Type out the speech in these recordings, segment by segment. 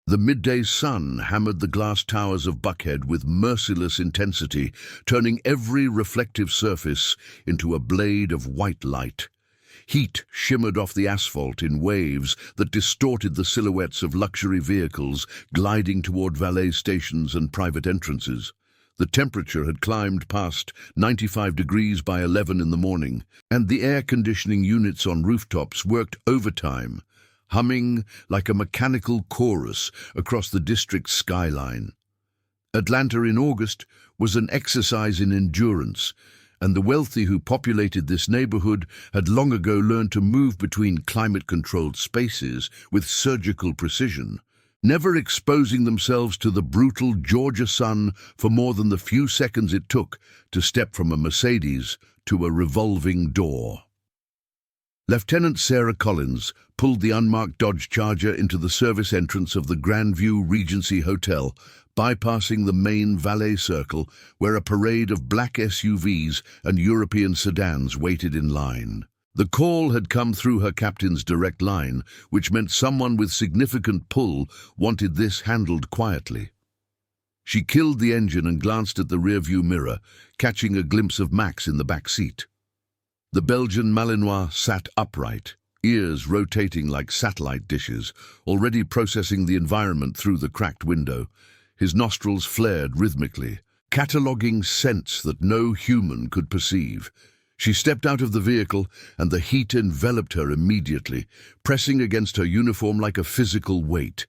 The midday sun hammered the glass towers of Buckhead with merciless intensity, turning every reflective surface into a blade of white light. Heat shimmered off the asphalt in waves that distorted the silhouettes of luxury vehicles gliding toward valet stations and private entrances. The temperature had climbed past 95 degrees by 11 in the morning, and the air conditioning units on rooftops worked overtime, humming like a mechanical chorus across the district's skyline. Atlanta in August was an exercise in endurance, and the wealthy who populated this neighborhood had long ago learned to move between climate-controlled spaces with surgical precision, never exposing themselves to the brutal Georgia sun for more than the few seconds it took to step from a Mercedes to a revolving door. Lieutenant Sarah Collins pulled the unmarked Dodge Charger into the service entrance of the Grandview Regency Hotel, bypassing the main valet circle where a parade of black SUVs and European sedans waited in line. The call had come through her captain's direct line, which meant someone with significant pull wanted this handled quietly. She killed the engine and glanced at the rearview mirror, catching a glimpse of Max in the back seat. The Belgian Malinois sat upright, ears rotating like satellite dishes, already processing the environment through the cracked window. His nostrils flared rhythmically, cataloging scents that no human could perceive. She stepped out of the vehicle, and the heat enveloped her immediately, pressing against her uniform like a physical weight.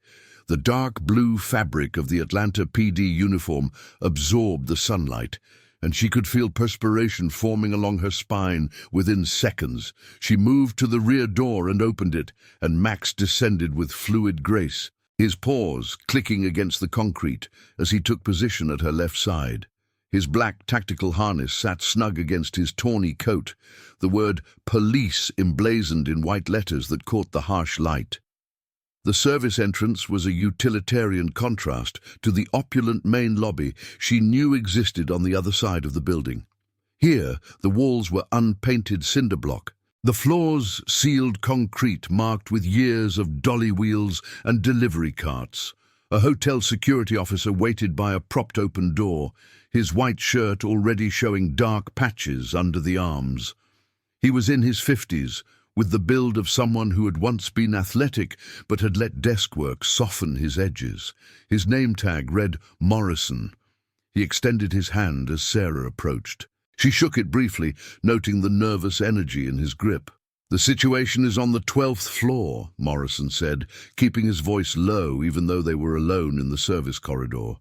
The dark blue fabric of the Atlanta PD uniform absorbed the sunlight, and she could feel perspiration forming along her spine within seconds. She moved to the rear door and opened it, and Max descended with fluid grace, his paws clicking against the concrete as he took position at her left side. His black tactical harness sat snug against his tawny coat, the word police emblazoned in white letters that caught the harsh light. The service entrance was a utilitarian contrast to the opulent main lobby she knew existed on the other side of the building. Here, the walls were unpainted cinder block, the floors sealed concrete marked with years of dolly wheels and delivery carts. A hotel security officer waited by a propped-open door, his white shirt already showing dark patches under the arms. He was in his 50s, with the build of someone who had once been athletic but had let desk work soften his edges. His name tag read Morrison. He extended his hand as Sarah approached. She shook it briefly, noting the nervous energy in his grip. "The situation is on the 12th floor, Morrison said, keeping his voice low even though they were alone in the service corridor.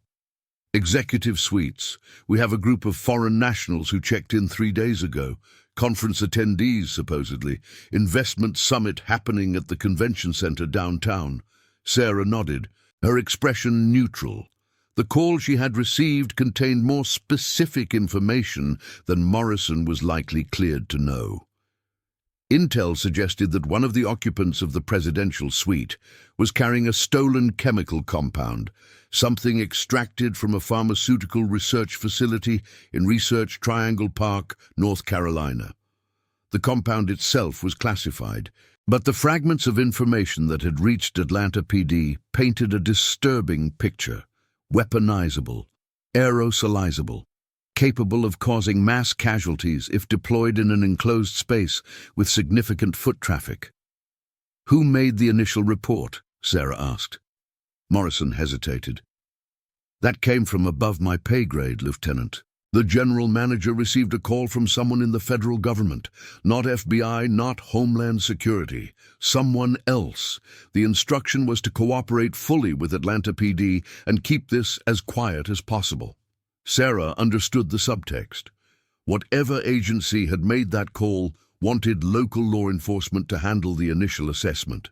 "Executive suites. We have a group of foreign nationals who checked in 3 days ago. Conference attendees, supposedly. Investment summit happening at the convention center downtown." Sarah nodded, her expression neutral. The call she had received contained more specific information than Morrison was likely cleared to know. Intel suggested that one of the occupants of the presidential suite was carrying a stolen chemical compound, something extracted from a pharmaceutical research facility in Research Triangle Park, North Carolina. The compound itself was classified, but the fragments of information that had reached Atlanta PD painted a disturbing picture: weaponizable, aerosolizable, capable of causing mass casualties if deployed in an enclosed space with significant foot traffic. "Who made the initial report?" Sarah asked. Morrison hesitated. "That came from above my pay grade, Lieutenant. The general manager received a call from someone in the federal government, not FBI, not Homeland Security, someone else. The instruction was to cooperate fully with Atlanta PD and keep this as quiet as possible." Sarah understood the subtext. Whatever agency had made that call wanted local law enforcement to handle the initial assessment.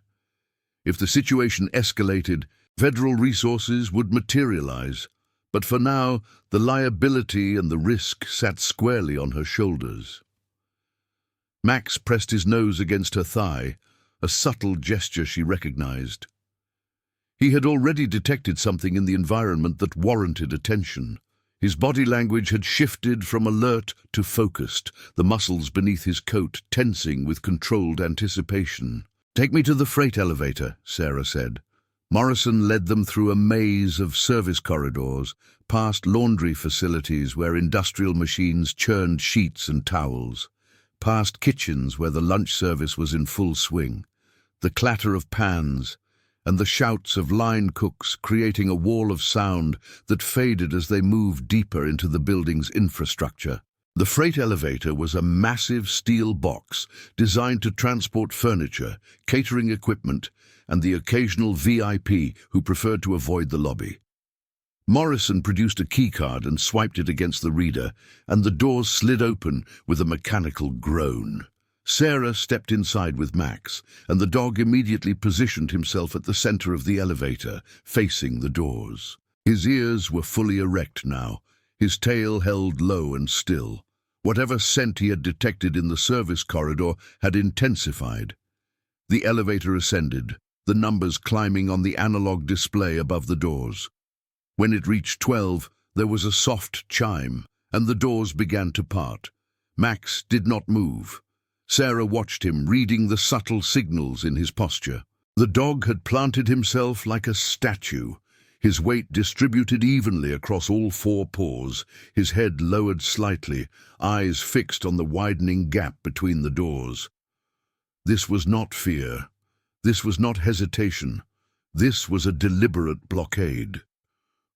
If the situation escalated, federal resources would materialize. But for now, the liability and the risk sat squarely on her shoulders. Max pressed his nose against her thigh, a subtle gesture she recognized. He had already detected something in the environment that warranted attention. His body language had shifted from alert to focused, the muscles beneath his coat tensing with controlled anticipation. "Take me to the freight elevator," Sarah said. Morrison led them through a maze of service corridors, past laundry facilities where industrial machines churned sheets and towels, past kitchens where the lunch service was in full swing, the clatter of pans, and the shouts of line cooks creating a wall of sound that faded as they moved deeper into the building's infrastructure. The freight elevator was a massive steel box designed to transport furniture, catering equipment, and the occasional VIP who preferred to avoid the lobby. Morrison produced a keycard and swiped it against the reader, and the doors slid open with a mechanical groan. Sarah stepped inside with Max, and the dog immediately positioned himself at the center of the elevator, facing the doors. His ears were fully erect now, his tail held low and still. Whatever scent he had detected in the service corridor had intensified. The elevator ascended, the numbers climbing on the analog display above the doors. When it reached 12, there was a soft chime, and the doors began to part. Max did not move. Sarah watched him, reading the subtle signals in his posture. The dog had planted himself like a statue, his weight distributed evenly across all four paws, his head lowered slightly, eyes fixed on the widening gap between the doors. This was not fear. This was not hesitation. This was a deliberate blockade.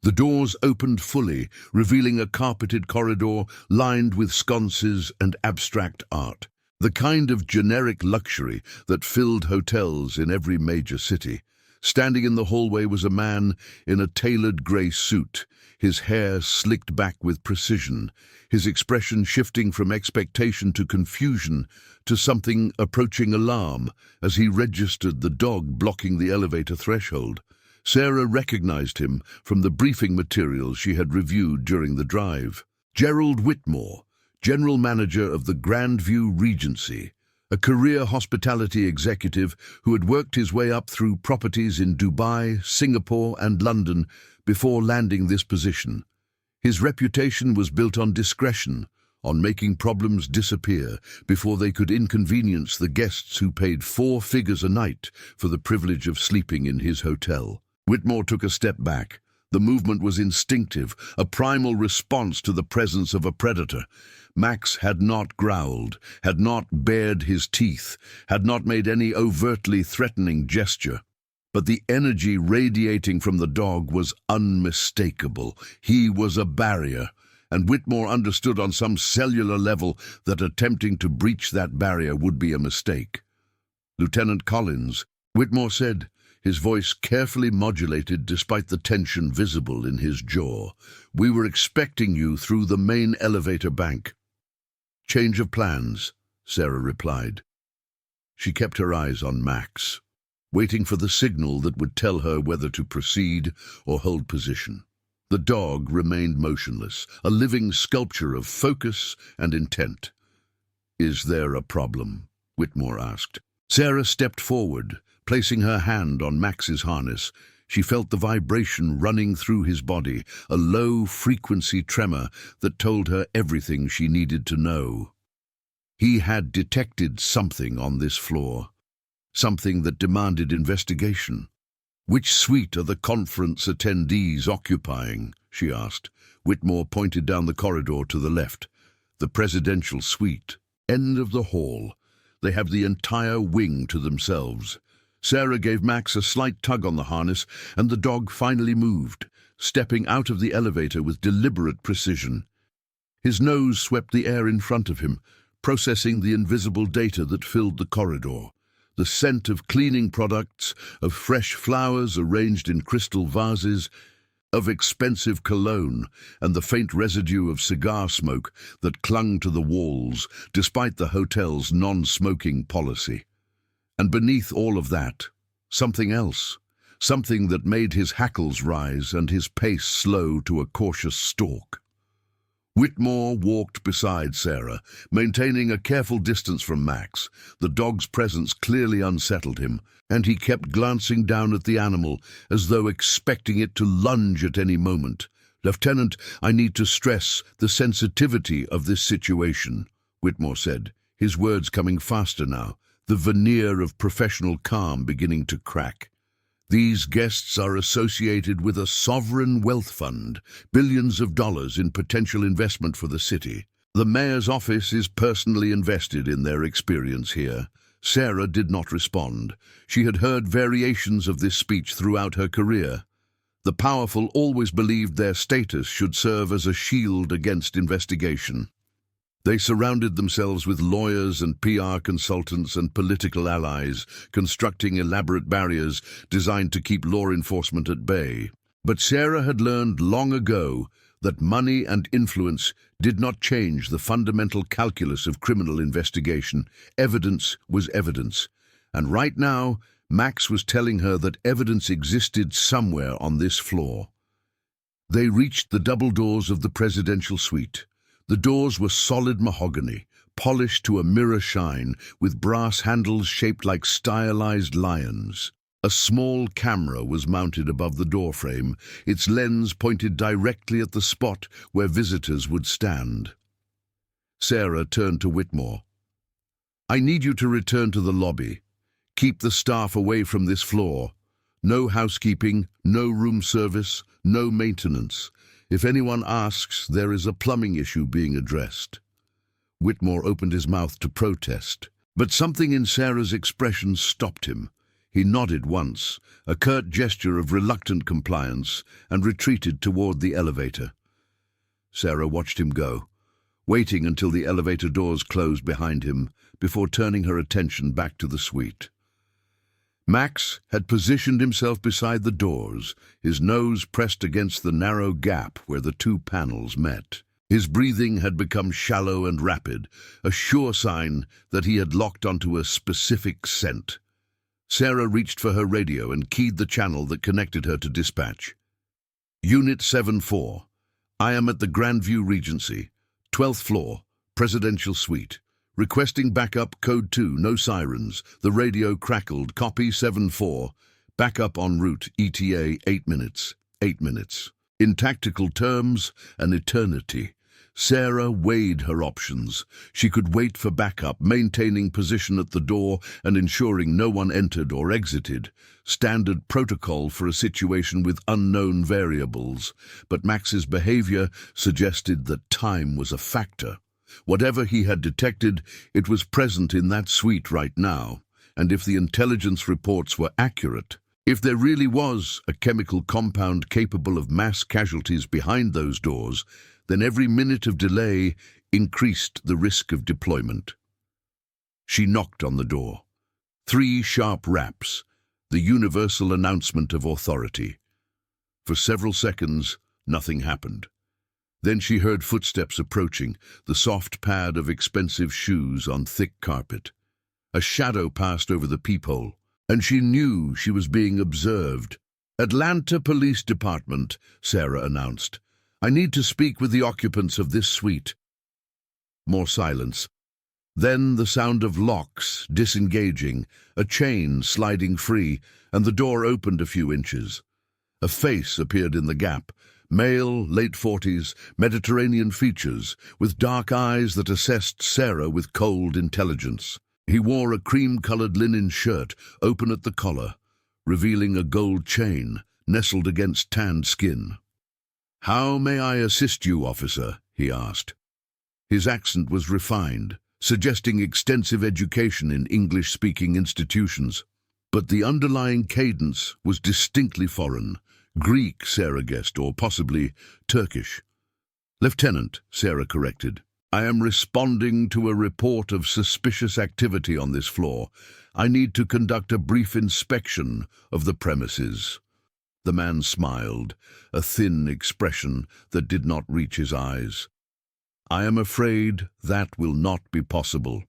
The doors opened fully, revealing a carpeted corridor lined with sconces and abstract art, the kind of generic luxury that filled hotels in every major city. Standing in the hallway was a man in a tailored grey suit, his hair slicked back with precision, his expression shifting from expectation to confusion to something approaching alarm as he registered the dog blocking the elevator threshold. Sarah recognized him from the briefing materials she had reviewed during the drive. Gerald Whitmore, General Manager of the Grandview Regency, a career hospitality executive who had worked his way up through properties in Dubai, Singapore, and London before landing this position. His reputation was built on discretion, on making problems disappear before they could inconvenience the guests who paid 4 figures a night for the privilege of sleeping in his hotel. Whitmore took a step back. The movement was instinctive, a primal response to the presence of a predator. Max had not growled, had not bared his teeth, had not made any overtly threatening gesture. But the energy radiating from the dog was unmistakable. He was a barrier, and Whitmore understood on some cellular level that attempting to breach that barrier would be a mistake. "Lieutenant Collins," Whitmore said, his voice carefully modulated despite the tension visible in his jaw, "we were expecting you through the main elevator bank." "Change of plans," Sarah replied. She kept her eyes on Max, waiting for the signal that would tell her whether to proceed or hold position. The dog remained motionless, a living sculpture of focus and intent. "Is there a problem?" Whitmore asked. Sarah stepped forward, placing her hand on Max's harness. She felt the vibration running through his body, a low-frequency tremor that told her everything she needed to know. He had detected something on this floor, something that demanded investigation. "Which suite are the conference attendees occupying?" she asked. Whitmore pointed down the corridor to the left. "The presidential suite. End of the hall. They have the entire wing to themselves." Sarah gave Max a slight tug on the harness, and the dog finally moved, stepping out of the elevator with deliberate precision. His nose swept the air in front of him, processing the invisible data that filled the corridor. The scent of cleaning products, of fresh flowers arranged in crystal vases, of expensive cologne, and the faint residue of cigar smoke that clung to the walls despite the hotel's non-smoking policy. And beneath all of that, something else, something that made his hackles rise and his pace slow to a cautious stalk. Whitmore walked beside Sarah, maintaining a careful distance from Max. The dog's presence clearly unsettled him, and he kept glancing down at the animal as though expecting it to lunge at any moment. "Lieutenant, I need to stress the sensitivity of this situation," Whitmore said, his words coming faster now, the veneer of professional calm beginning to crack. These guests are associated with a sovereign wealth fund, billions of dollars in potential investment for the city. The mayor's office is personally invested in their experience here. Sarah did not respond. She had heard variations of this speech throughout her career. The powerful always believed their status should serve as a shield against investigation. They surrounded themselves with lawyers and PR consultants and political allies, constructing elaborate barriers designed to keep law enforcement at bay. But Sarah had learned long ago that money and influence did not change the fundamental calculus of criminal investigation. Evidence was evidence. And right now, Max was telling her that evidence existed somewhere on this floor. They reached the double doors of the presidential suite. The doors were solid mahogany, polished to a mirror shine, with brass handles shaped like stylized lions. A small camera was mounted above the doorframe, its lens pointed directly at the spot where visitors would stand. Sarah turned to Whitmore. "I need you to return to the lobby. Keep the staff away from this floor. No housekeeping, no room service, no maintenance. If anyone asks, there is a plumbing issue being addressed." Whitmore opened his mouth to protest, but something in Sarah's expression stopped him. He nodded once, a curt gesture of reluctant compliance, and retreated toward the elevator. Sarah watched him go, waiting until the elevator doors closed behind him before turning her attention back to the suite. Max had positioned himself beside the doors, his nose pressed against the narrow gap where the two panels met. His breathing had become shallow and rapid, a sure sign that he had locked onto a specific scent. Sarah reached for her radio and keyed the channel that connected her to dispatch. "Unit 7-4. I am at the Grandview Regency, 12th floor, presidential suite. Requesting backup, code 2, no sirens." The radio crackled. "Copy 7-4. Backup en route, ETA 8 minutes. 8 minutes. In tactical terms, an eternity. Sarah weighed her options. She could wait for backup, maintaining position at the door and ensuring no one entered or exited. Standard protocol for a situation with unknown variables. But Max's behavior suggested that time was a factor. Whatever he had detected, it was present in that suite right now. And if the intelligence reports were accurate, if there really was a chemical compound capable of mass casualties behind those doors, then every minute of delay increased the risk of deployment. She knocked on the door. 3 sharp raps, the universal announcement of authority. For several seconds, nothing happened. Then she heard footsteps approaching, the soft pad of expensive shoes on thick carpet. A shadow passed over the peephole, and she knew she was being observed. "Atlanta Police Department," Sarah announced. "I need to speak with the occupants of this suite." More silence. Then the sound of locks disengaging, a chain sliding free, and the door opened a few inches. A face appeared in the gap. Male, late 40s, Mediterranean features, with dark eyes that assessed Sarah with cold intelligence. He wore a cream-colored linen shirt, open at the collar, revealing a gold chain nestled against tanned skin. "How may I assist you, officer?" he asked. His accent was refined, suggesting extensive education in English-speaking institutions. But the underlying cadence was distinctly foreign. Greek, Sarah guessed, or possibly Turkish. "Lieutenant," Sarah corrected. "I am responding to a report of suspicious activity on this floor. I need to conduct a brief inspection of the premises." The man smiled, a thin expression that did not reach his eyes. "I am afraid that will not be possible.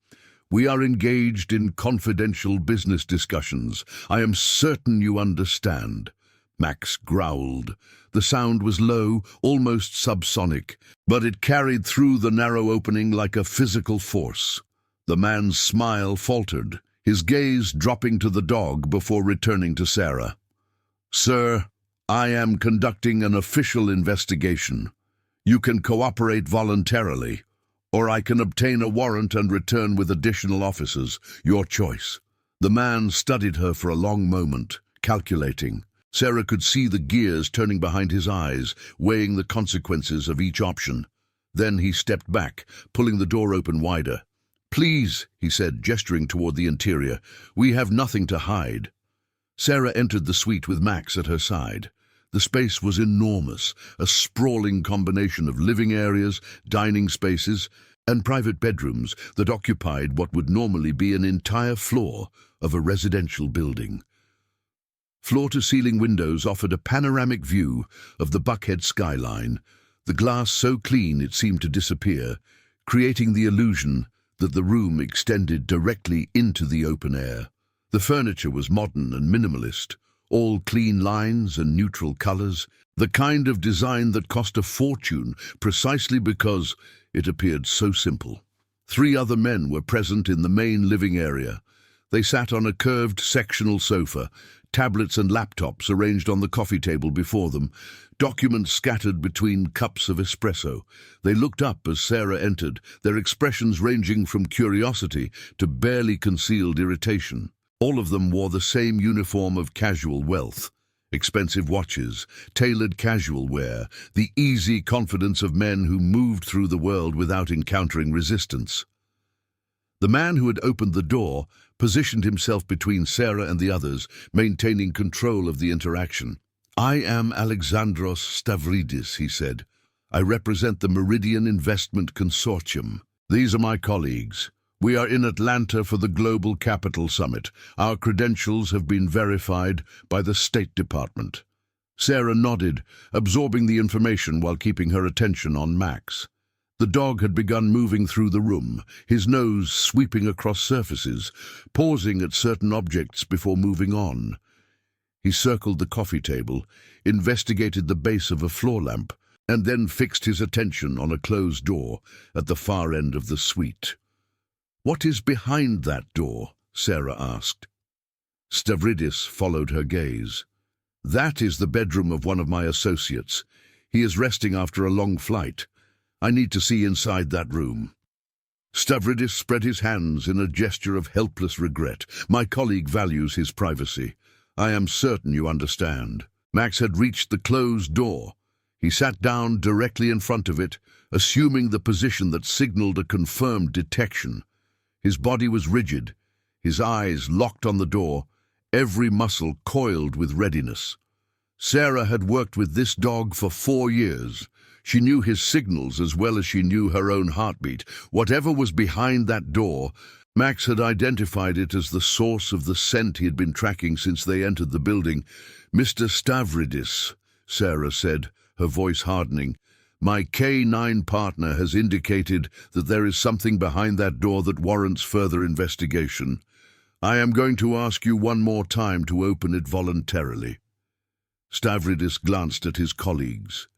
We are engaged in confidential business discussions. I am certain you understand." Max growled. The sound was low, almost subsonic, but it carried through the narrow opening like a physical force. The man's smile faltered, his gaze dropping to the dog before returning to Sarah. "Sir, I am conducting an official investigation. You can cooperate voluntarily, or I can obtain a warrant and return with additional officers. Your choice." The man studied her for a long moment, calculating. Sarah could see the gears turning behind his eyes, weighing the consequences of each option. Then he stepped back, pulling the door open wider. "Please," he said, gesturing toward the interior, "we have nothing to hide." Sarah entered the suite with Max at her side. The space was enormous, a sprawling combination of living areas, dining spaces, and private bedrooms that occupied what would normally be an entire floor of a residential building. Floor-to-ceiling windows offered a panoramic view of the Buckhead skyline, the glass so clean it seemed to disappear, creating the illusion that the room extended directly into the open air. The furniture was modern and minimalist, all clean lines and neutral colors, the kind of design that cost a fortune precisely because it appeared so simple. 3 other men were present in the main living area. They sat on a curved sectional sofa, tablets and laptops arranged on the coffee table before them, documents scattered between cups of espresso. They looked up as Sarah entered, their expressions ranging from curiosity to barely concealed irritation. All of them wore the same uniform of casual wealth. Expensive watches, tailored casual wear, the easy confidence of men who moved through the world without encountering resistance. The man who had opened the door positioned himself between Sarah and the others, maintaining control of the interaction. "I am Alexandros Stavridis," he said. "I represent the Meridian Investment Consortium. These are my colleagues. We are in Atlanta for the Global Capital Summit. Our credentials have been verified by the State Department." Sarah nodded, absorbing the information while keeping her attention on Max. The dog had begun moving through the room, his nose sweeping across surfaces, pausing at certain objects before moving on. He circled the coffee table, investigated the base of a floor lamp, and then fixed his attention on a closed door at the far end of the suite. "What is behind that door?" Sarah asked. Stavridis followed her gaze. "That is the bedroom of one of my associates. He is resting after a long flight. I need to see inside that room." Stavridis spread his hands in a gesture of helpless regret. "My colleague values his privacy. I am certain you understand." Max had reached the closed door. He sat down directly in front of it, assuming the position that signaled a confirmed detection. His body was rigid, his eyes locked on the door, every muscle coiled with readiness. Sarah had worked with this dog for 4 years. She knew his signals as well as she knew her own heartbeat. Whatever was behind that door, Max had identified it as the source of the scent he had been tracking since they entered the building. "Mr. Stavridis," Sarah said, her voice hardening, "my K-9 partner has indicated that there is something behind that door that warrants further investigation. I am going to ask you one more time to open it voluntarily." Stavridis glanced at his colleagues.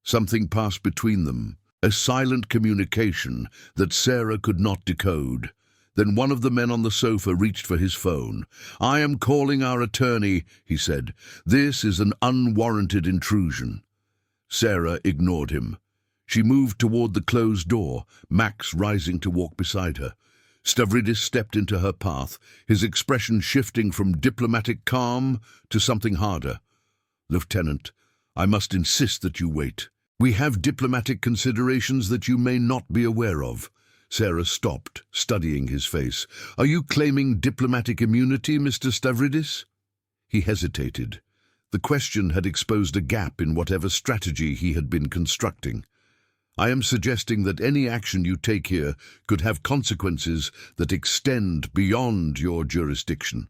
Something passed between them, a silent communication that Sarah could not decode. Then one of the men on the sofa reached for his phone. "I am calling our attorney," he said. "This is an unwarranted intrusion." Sarah ignored him. She moved toward the closed door, Max rising to walk beside her. Stavridis stepped into her path, his expression shifting from diplomatic calm to something harder. "Lieutenant, I must insist that you wait. We have diplomatic considerations that you may not be aware of." Sarah stopped, studying his face. "Are you claiming diplomatic immunity, Mr. Stavridis?" He hesitated. The question had exposed a gap in whatever strategy he had been constructing. "I am suggesting that any action you take here could have consequences that extend beyond your jurisdiction."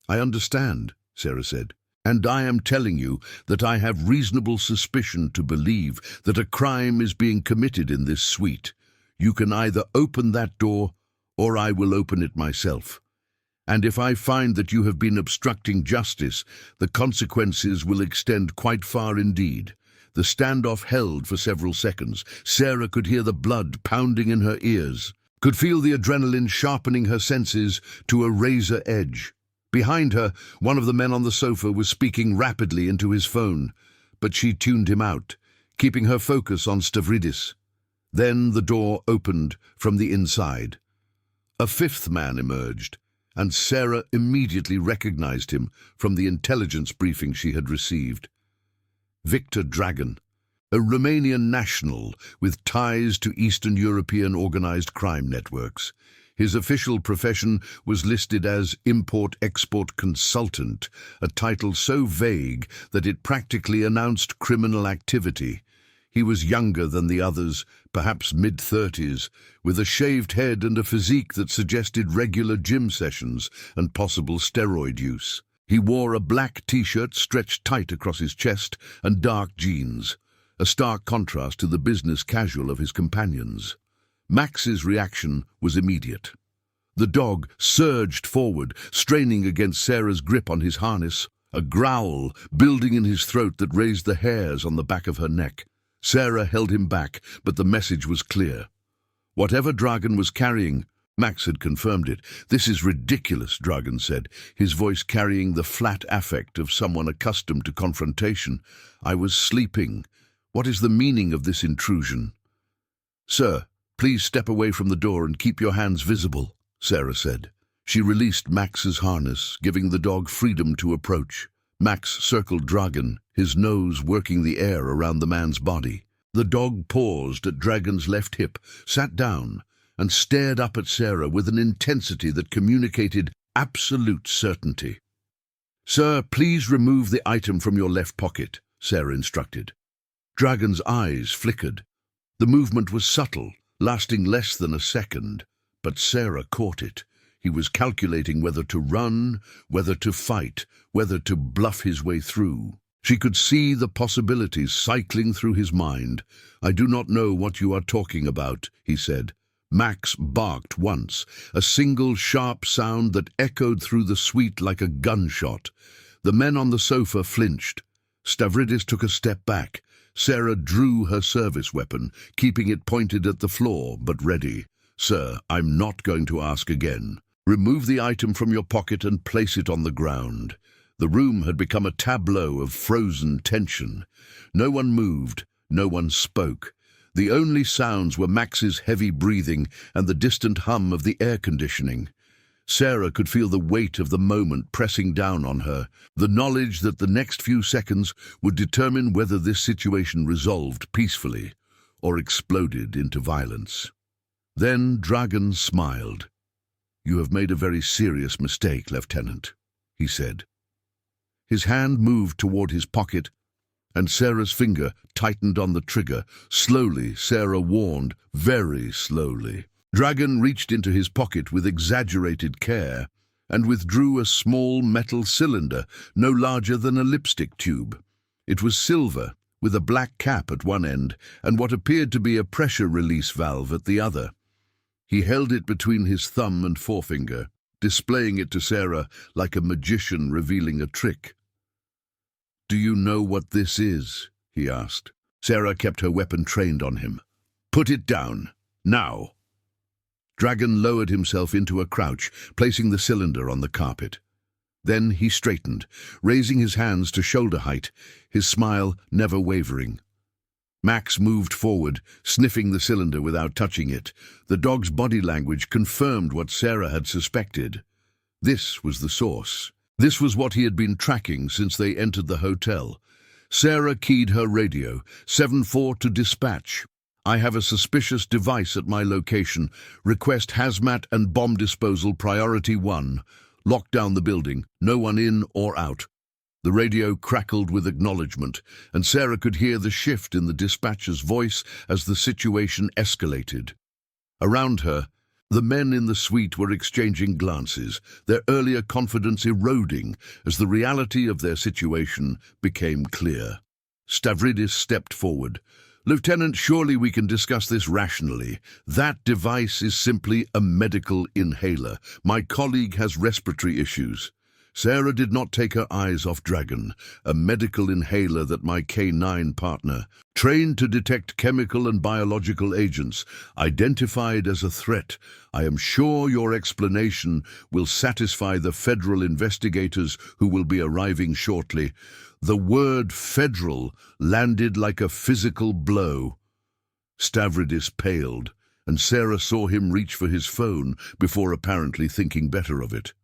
"I understand," Sarah said. "And I am telling you that I have reasonable suspicion to believe that a crime is being committed in this suite. You can either open that door, or I will open it myself. And if I find that you have been obstructing justice, the consequences will extend quite far indeed." The standoff held for several seconds. Sarah could hear the blood pounding in her ears, could feel the adrenaline sharpening her senses to a razor edge. Behind her, one of the men on the sofa was speaking rapidly into his phone, but she tuned him out, keeping her focus on Stavridis. Then the door opened from the inside. A 5th man emerged, and Sarah immediately recognized him from the intelligence briefing she had received. Victor Dragan, a Romanian national with ties to Eastern European organized crime networks. His official profession was listed as import-export consultant, a title so vague that it practically announced criminal activity. He was younger than the others, perhaps mid-30s, with a shaved head and a physique that suggested regular gym sessions and possible steroid use. He wore a black t-shirt stretched tight across his chest and dark jeans, a stark contrast to the business casual of his companions. Max's reaction was immediate. The dog surged forward, straining against Sarah's grip on his harness, a growl building in his throat that raised the hairs on the back of her neck. Sarah held him back, but the message was clear. Whatever Dragan was carrying, Max had confirmed it. "This is ridiculous," Dragan said, his voice carrying the flat affect of someone accustomed to confrontation. "I was sleeping. What is the meaning of this intrusion?" "Sir, please step away from the door and keep your hands visible," Sarah said. She released Max's harness, giving the dog freedom to approach. Max circled Dragan, his nose working the air around the man's body. The dog paused at Dragan's left hip, sat down, and stared up at Sarah with an intensity that communicated absolute certainty. "Sir, please remove the item from your left pocket," Sarah instructed. Dragan's eyes flickered. The movement was subtle, lasting less than a second, but Sarah caught it. He was calculating whether to run, whether to fight, whether to bluff his way through. She could see the possibilities cycling through his mind. "I do not know what you are talking about," he said. Max barked once, a single sharp sound that echoed through the suite like a gunshot. The men on the sofa flinched. Stavridis took a step back. Sarah drew her service weapon, keeping it pointed at the floor, but ready. "Sir, I'm not going to ask again. Remove the item from your pocket and place it on the ground." The room had become a tableau of frozen tension. No one moved, no one spoke. The only sounds were Max's heavy breathing and the distant hum of the air conditioning. Sarah could feel the weight of the moment pressing down on her, the knowledge that the next few seconds would determine whether this situation resolved peacefully or exploded into violence. Then Dragan smiled. "You have made a very serious mistake, Lieutenant," he said. His hand moved toward his pocket, and Sarah's finger tightened on the trigger. Slowly, Sarah warned, very slowly. Dragan reached into his pocket with exaggerated care and withdrew a small metal cylinder, no larger than a lipstick tube. It was silver, with a black cap at one end and what appeared to be a pressure release valve at the other. He held it between his thumb and forefinger, displaying it to Sarah like a magician revealing a trick. "Do you know what this is?" he asked. Sarah kept her weapon trained on him. "Put it down, now." Dragan lowered himself into a crouch, placing the cylinder on the carpet. Then he straightened, raising his hands to shoulder height, his smile never wavering. Max moved forward, sniffing the cylinder without touching it. The dog's body language confirmed what Sarah had suspected. This was the source. This was what he had been tracking since they entered the hotel. Sarah keyed her radio. 7-4 to dispatch. "I have a suspicious device at my location. Request hazmat and bomb disposal priority 1. Lock down the building. No one in or out." The radio crackled with acknowledgement, and Sarah could hear the shift in the dispatcher's voice as the situation escalated. Around her, the men in the suite were exchanging glances, their earlier confidence eroding as the reality of their situation became clear. Stavridis stepped forward. "Lieutenant, surely we can discuss this rationally. That device is simply a medical inhaler. My colleague has respiratory issues." Sarah did not take her eyes off Dragan, a medical inhaler that my K-9 partner, trained to detect chemical and biological agents, identified as a threat. "I am sure your explanation will satisfy the federal investigators who will be arriving shortly." The word federal landed like a physical blow. Stavridis paled, and Sarah saw him reach for his phone before apparently thinking better of it.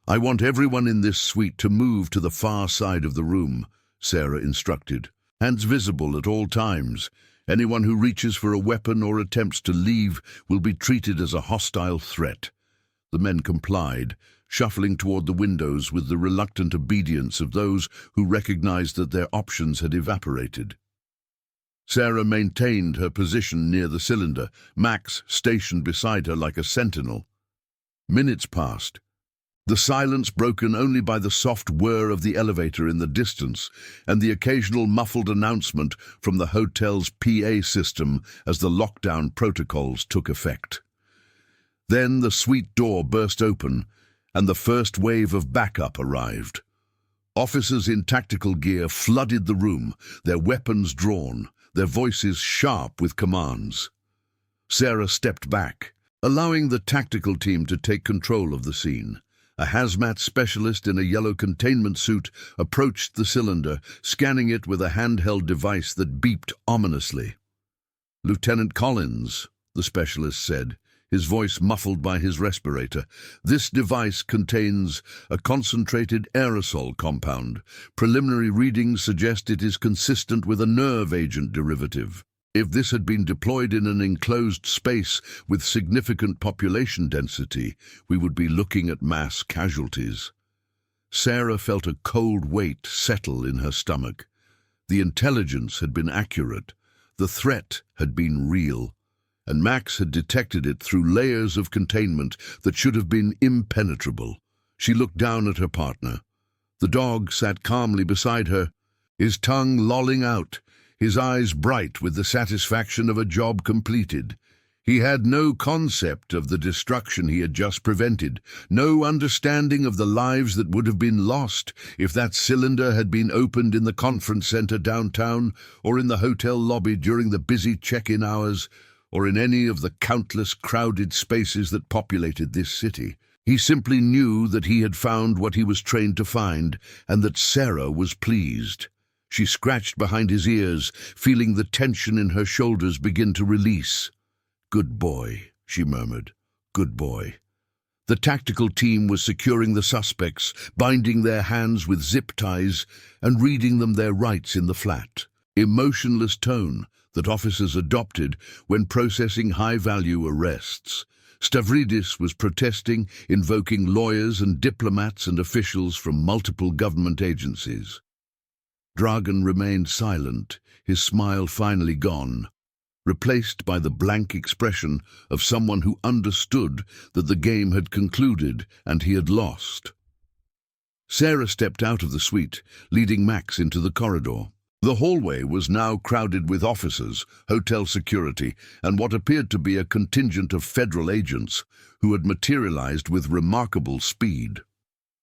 "I want everyone in this suite to move to the far side of the room," Sarah instructed. "Hands visible at all times. Anyone who reaches for a weapon or attempts to leave will be treated as a hostile threat." The men complied, shuffling toward the windows with the reluctant obedience of those who recognized that their options had evaporated. Sarah maintained her position near the cylinder, Max stationed beside her like a sentinel. Minutes passed, the silence broken only by the soft whir of the elevator in the distance and the occasional muffled announcement from the hotel's PA system as the lockdown protocols took effect. Then the suite door burst open, and the first wave of backup arrived. Officers in tactical gear flooded the room, their weapons drawn, their voices sharp with commands. Sarah stepped back, allowing the tactical team to take control of the scene. A hazmat specialist in a yellow containment suit approached the cylinder, scanning it with a handheld device that beeped ominously. "Lieutenant Collins," the specialist said, his voice muffled by his respirator. "This device contains a concentrated aerosol compound. Preliminary readings suggest it is consistent with a nerve agent derivative. If this had been deployed in an enclosed space with significant population density, we would be looking at mass casualties." Sarah felt a cold weight settle in her stomach. The intelligence had been accurate. The threat had been real. And Max had detected it through layers of containment that should have been impenetrable. She looked down at her partner. The dog sat calmly beside her, his tongue lolling out, his eyes bright with the satisfaction of a job completed. He had no concept of the destruction he had just prevented, no understanding of the lives that would have been lost if that cylinder had been opened in the conference center downtown, or in the hotel lobby during the busy check-in hours, or in any of the countless crowded spaces that populated this city. He simply knew that he had found what he was trained to find, and that Sarah was pleased. She scratched behind his ears, feeling the tension in her shoulders begin to release. "Good boy," she murmured. "Good boy." The tactical team was securing the suspects, binding their hands with zip ties, and reading them their rights in the flat, emotionless tone that officers adopted when processing high-value arrests. Stavridis was protesting, invoking lawyers and diplomats and officials from multiple government agencies. Dragan remained silent, his smile finally gone, replaced by the blank expression of someone who understood that the game had concluded and he had lost. Sarah stepped out of the suite, leading Max into the corridor. The hallway was now crowded with officers, hotel security, and what appeared to be a contingent of federal agents who had materialized with remarkable speed.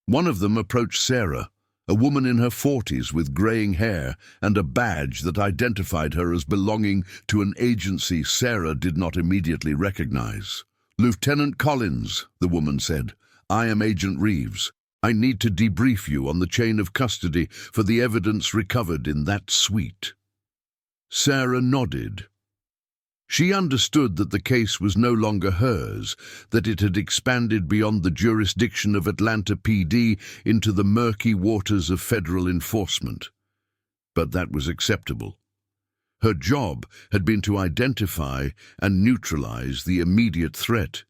One of them approached Sarah, a woman in her 40s with graying hair and a badge that identified her as belonging to an agency Sarah did not immediately recognize. "Lieutenant Collins," the woman said, "I am Agent Reeves. I need to debrief you on the chain of custody for the evidence recovered in that suite." Sarah nodded. She understood that the case was no longer hers, that it had expanded beyond the jurisdiction of Atlanta PD into the murky waters of federal enforcement. But that was acceptable. Her job had been to identify and neutralize the immediate threat.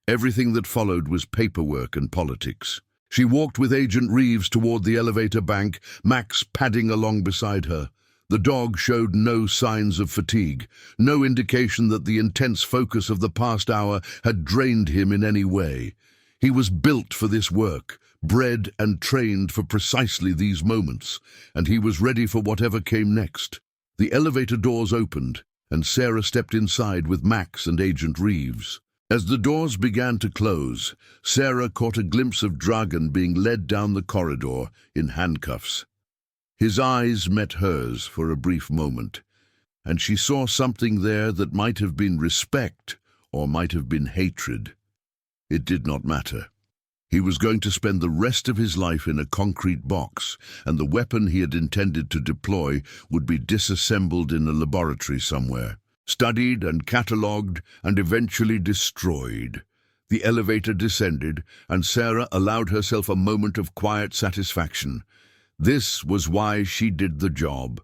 Everything that followed was paperwork and politics. She walked with Agent Reeves toward the elevator bank, Max padding along beside her. The dog showed no signs of fatigue, no indication that the intense focus of the past hour had drained him in any way. He was built for this work, bred and trained for precisely these moments, and he was ready for whatever came next. The elevator doors opened, and Sarah stepped inside with Max and Agent Reeves. As the doors began to close, Sarah caught a glimpse of Dragan being led down the corridor in handcuffs. His eyes met hers for a brief moment, and she saw something there that might have been respect or might have been hatred. It did not matter. He was going to spend the rest of his life in a concrete box, and the weapon he had intended to deploy would be disassembled in a laboratory somewhere, studied and catalogued and eventually destroyed. The elevator descended, and Sarah allowed herself a moment of quiet satisfaction. This was why she did the job.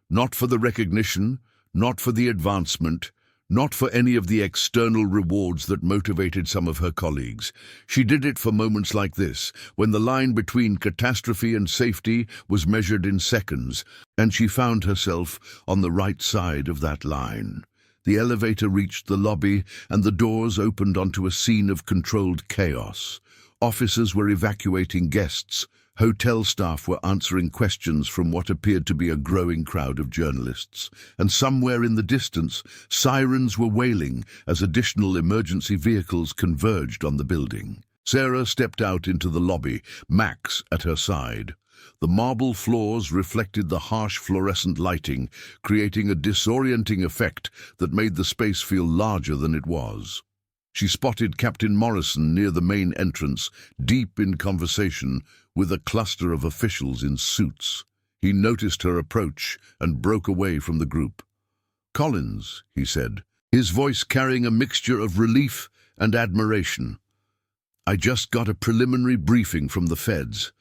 Not for the recognition, not for the advancement, not for any of the external rewards that motivated some of her colleagues. She did it for moments like this, when the line between catastrophe and safety was measured in seconds, and she found herself on the right side of that line. The elevator reached the lobby, and the doors opened onto a scene of controlled chaos. Officers were evacuating guests. Hotel staff were answering questions from what appeared to be a growing crowd of journalists. And somewhere in the distance, sirens were wailing as additional emergency vehicles converged on the building. Sarah stepped out into the lobby, Max at her side. The marble floors reflected the harsh fluorescent lighting, creating a disorienting effect that made the space feel larger than it was. She spotted Captain Morrison near the main entrance, deep in conversation with a cluster of officials in suits. He noticed her approach and broke away from the group. "Collins," he said, his voice carrying a mixture of relief and admiration. "I just got a preliminary briefing from the feds.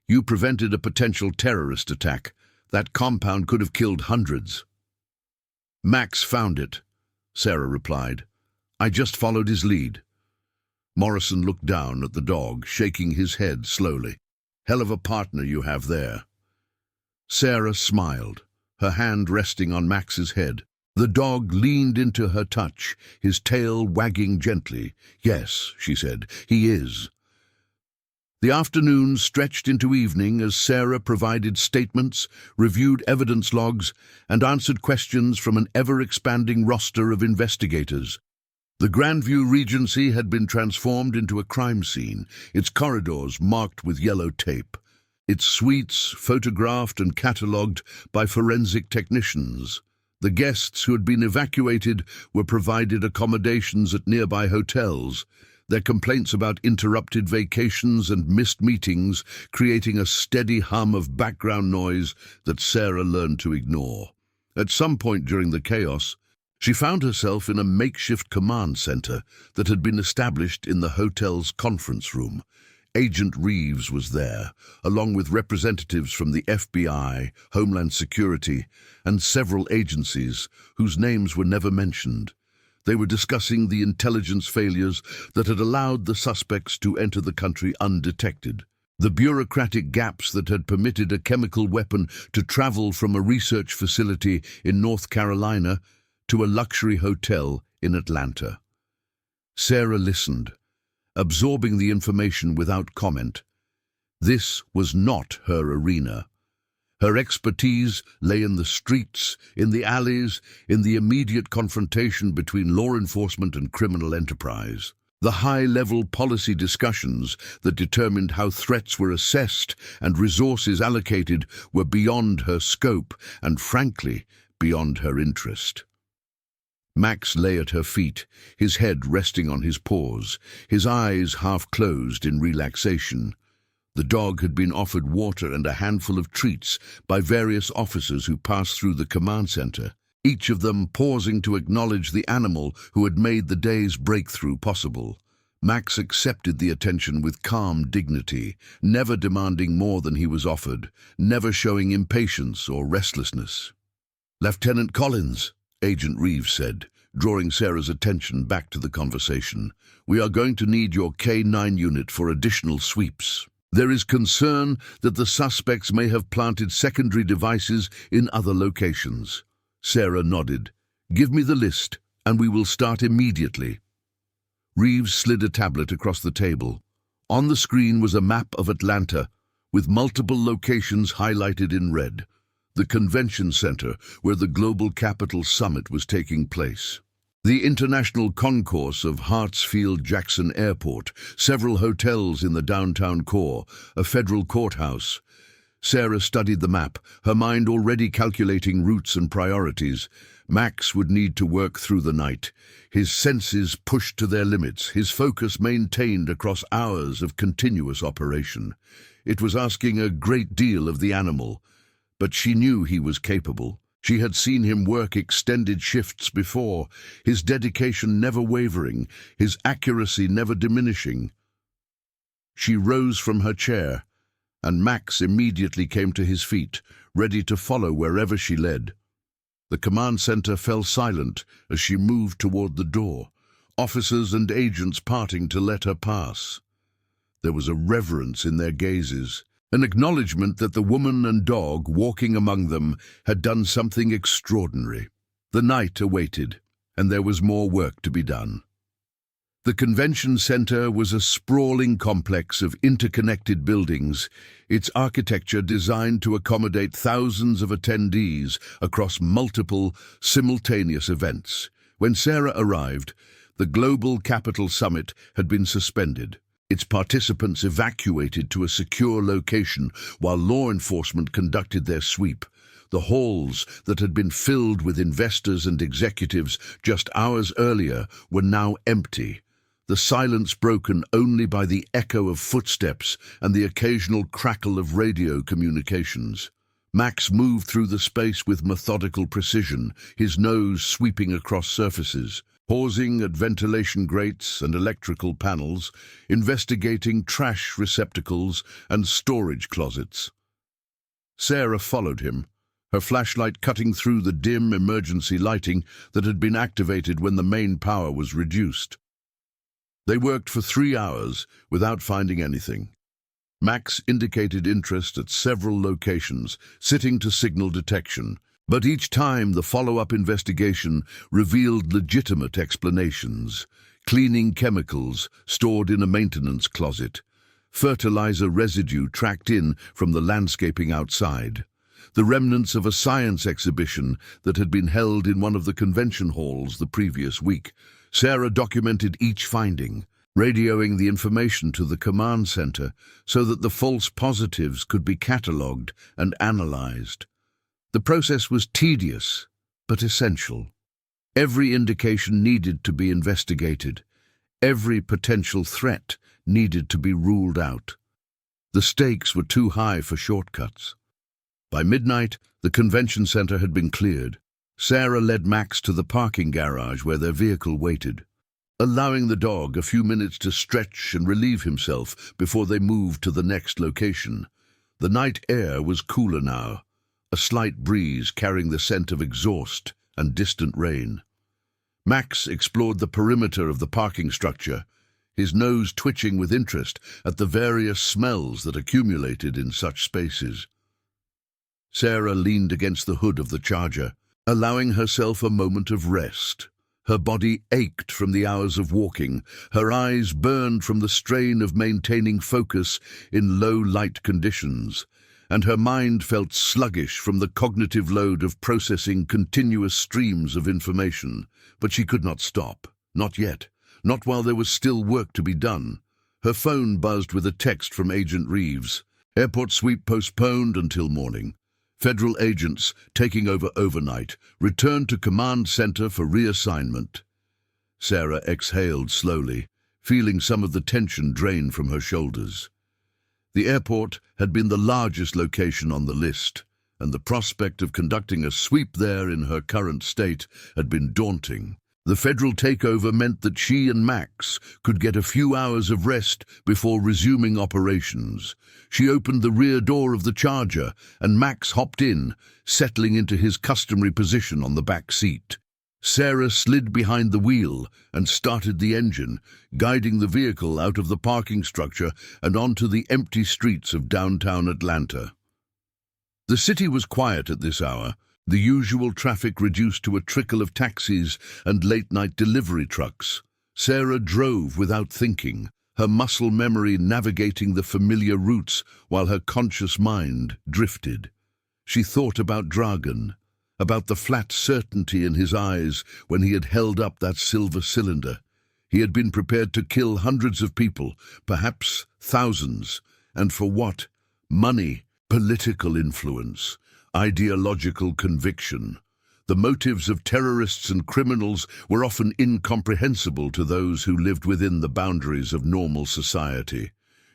You prevented a potential terrorist attack. That compound could have killed hundreds." "Max found it," Sarah replied. "I just followed his lead." Morrison looked down at the dog, shaking his head slowly. "Hell of a partner you have there." Sarah smiled, her hand resting on Max's head. The dog leaned into her touch, his tail wagging gently. "Yes," she said, "he is." The afternoon stretched into evening as Sarah provided statements, reviewed evidence logs, and answered questions from an ever-expanding roster of investigators. The Grandview Regency had been transformed into a crime scene, its corridors marked with yellow tape, its suites photographed and catalogued by forensic technicians. The guests who had been evacuated were provided accommodations at nearby hotels, their complaints about interrupted vacations and missed meetings creating a steady hum of background noise that Sarah learned to ignore. At some point during the chaos, she found herself in a makeshift command center that had been established in the hotel's conference room. Agent Reeves was there, along with representatives from the FBI, Homeland Security, and several agencies whose names were never mentioned. They were discussing the intelligence failures that had allowed the suspects to enter the country undetected, the bureaucratic gaps that had permitted a chemical weapon to travel from a research facility in North Carolina to a luxury hotel in Atlanta. Sarah listened, absorbing the information without comment. This was not her arena. Her expertise lay in the streets, in the alleys, in the immediate confrontation between law enforcement and criminal enterprise. The high-level policy discussions that determined how threats were assessed and resources allocated were beyond her scope and, frankly, beyond her interest. Max lay at her feet, his head resting on his paws, his eyes half closed in relaxation. The dog had been offered water and a handful of treats by various officers who passed through the command center, each of them pausing to acknowledge the animal who had made the day's breakthrough possible. Max accepted the attention with calm dignity, never demanding more than he was offered, never showing impatience or restlessness. "Lieutenant Collins," Agent Reeves said, drawing Sarah's attention back to the conversation, "we are going to need your K-9 unit for additional sweeps. There is concern that the suspects may have planted secondary devices in other locations." Sarah nodded. "Give me the list, and we will start immediately." Reeves slid a tablet across the table. On the screen was a map of Atlanta, with multiple locations highlighted in red. The convention center, where the Global Capital Summit was taking place. The international concourse of Hartsfield-Jackson Airport, several hotels in the downtown core, a federal courthouse. Sarah studied the map, her mind already calculating routes and priorities. Max would need to work through the night, his senses pushed to their limits, his focus maintained across hours of continuous operation. It was asking a great deal of the animal, but she knew he was capable. She had seen him work extended shifts before, his dedication never wavering, his accuracy never diminishing. She rose from her chair, and Max immediately came to his feet, ready to follow wherever she led. The command center fell silent as she moved toward the door, officers and agents parting to let her pass. There was a reverence in their gazes, an acknowledgement that the woman and dog walking among them had done something extraordinary. The night awaited, and there was more work to be done. The convention center was a sprawling complex of interconnected buildings, its architecture designed to accommodate thousands of attendees across multiple, simultaneous events. When Sarah arrived, the Global Capital Summit had been suspended, its participants evacuated to a secure location while law enforcement conducted their sweep. The halls that had been filled with investors and executives just hours earlier were now empty, the silence broken only by the echo of footsteps and the occasional crackle of radio communications. Max moved through the space with methodical precision, his nose sweeping across surfaces, pausing at ventilation grates and electrical panels, investigating trash receptacles and storage closets. Sarah followed him, her flashlight cutting through the dim emergency lighting that had been activated when the main power was reduced. They worked for 3 hours without finding anything. Max indicated interest at several locations, sitting to signal detection, but each time the follow-up investigation revealed legitimate explanations: cleaning chemicals stored in a maintenance closet, fertilizer residue tracked in from the landscaping outside, the remnants of a science exhibition that had been held in one of the convention halls the previous week. Sarah documented each finding, radioing the information to the command center so that the false positives could be catalogued and analyzed. The process was tedious, but essential. Every indication needed to be investigated. Every potential threat needed to be ruled out. The stakes were too high for shortcuts. By midnight, the convention center had been cleared. Sarah led Max to the parking garage where their vehicle waited, allowing the dog a few minutes to stretch and relieve himself before they moved to the next location. The night air was cooler now, a slight breeze carrying the scent of exhaust and distant rain. Max explored the perimeter of the parking structure, his nose twitching with interest at the various smells that accumulated in such spaces. Sarah leaned against the hood of the Charger, allowing herself a moment of rest. Her body ached from the hours of walking, her eyes burned from the strain of maintaining focus in low-light conditions, and her mind felt sluggish from the cognitive load of processing continuous streams of information. But she could not stop. Not yet. Not while there was still work to be done. Her phone buzzed with a text from Agent Reeves. Airport sweep postponed until morning. Federal agents, taking over overnight, returned to command center for reassignment. Sarah exhaled slowly, feeling some of the tension drain from her shoulders. The airport had been the largest location on the list, and the prospect of conducting a sweep there in her current state had been daunting. The federal takeover meant that she and Max could get a few hours of rest before resuming operations. She opened the rear door of the Charger, and Max hopped in, settling into his customary position on the back seat. Sarah slid behind the wheel and started the engine, guiding the vehicle out of the parking structure and onto the empty streets of downtown Atlanta. The city was quiet at this hour, the usual traffic reduced to a trickle of taxis and late-night delivery trucks. Sarah drove without thinking, her muscle memory navigating the familiar routes while her conscious mind drifted. She thought about Dragan, about the flat certainty in his eyes when he had held up that silver cylinder. He had been prepared to kill hundreds of people, perhaps thousands. And for what? Money, political influence, ideological conviction. The motives of terrorists and criminals were often incomprehensible to those who lived within the boundaries of normal society.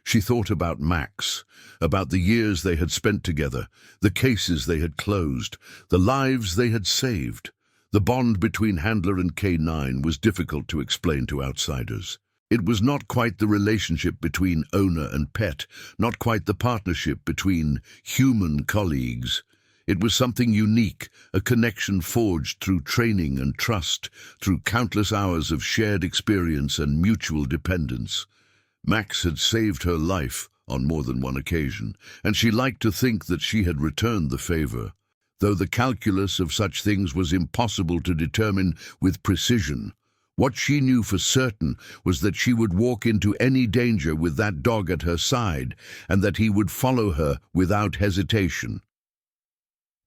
She thought about Max, about the years they had spent together, the cases they had closed, the lives they had saved. The bond between Handler and K-9 was difficult to explain to outsiders. It was not quite the relationship between owner and pet, not quite the partnership between human colleagues. It was something unique, a connection forged through training and trust, through countless hours of shared experience and mutual dependence. Max had saved her life on more than one occasion, and she liked to think that she had returned the favor, though the calculus of such things was impossible to determine with precision. What she knew for certain was that she would walk into any danger with that dog at her side, and that he would follow her without hesitation.